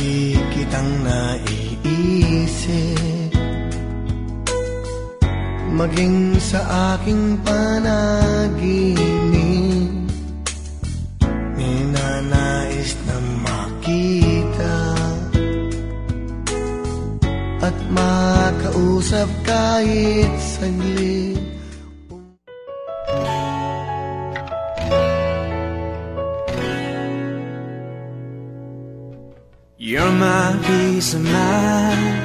Lagi kitang naiisip, maging sa aking panaginip. Ninanais na makita at makausap kahit saglit. You're my peace of mind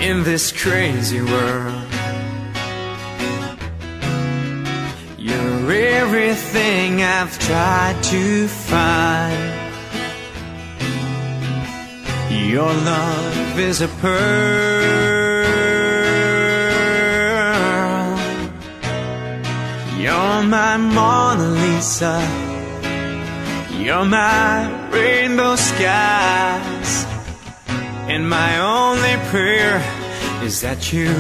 in this crazy world. You're everything I've tried to find. Your love is a pearl. You're my Mona Lisa. You're my rainbow skies. And my only prayer is that you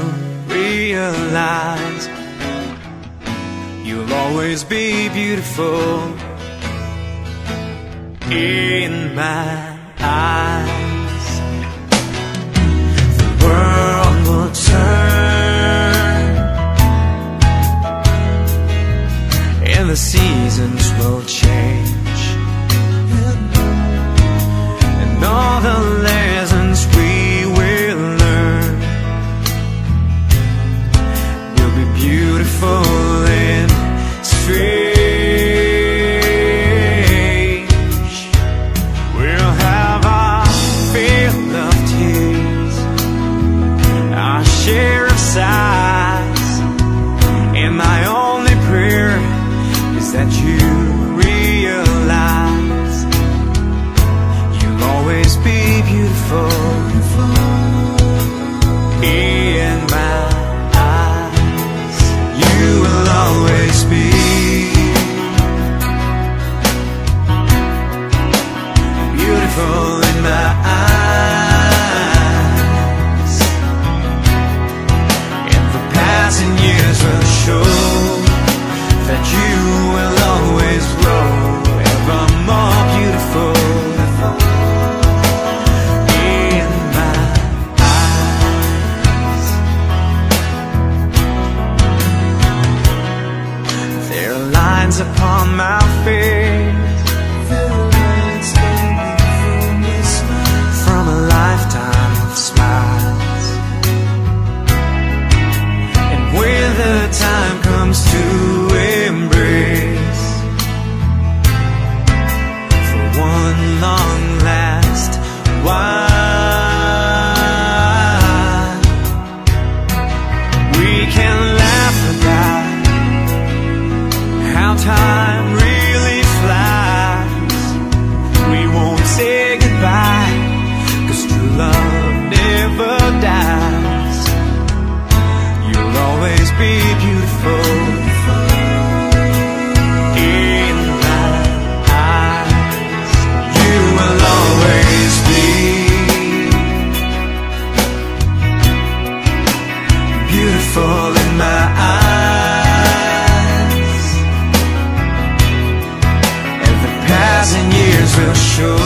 realize you'll always be beautiful in my eyes. The world will turn and the seasons will change, and all the lessons we will learn will be beautiful and strange. We'll have our fill of tears, our share of sighs, and my only prayer is that you realize you'll always be beautiful in my eyes. You will always be beautiful in my eyes. And the passing years will show that you will always grow ever more beautiful in my eyes. There are lines upon my face from a lifetime of smiles, and when the time comes to embrace for one long last while, we can laugh about how time really flies. We won't say goodbye, 'cause true love never dies. You'll always be beautiful in my eyes. You will always be beautiful in my eyes, and the passing years will show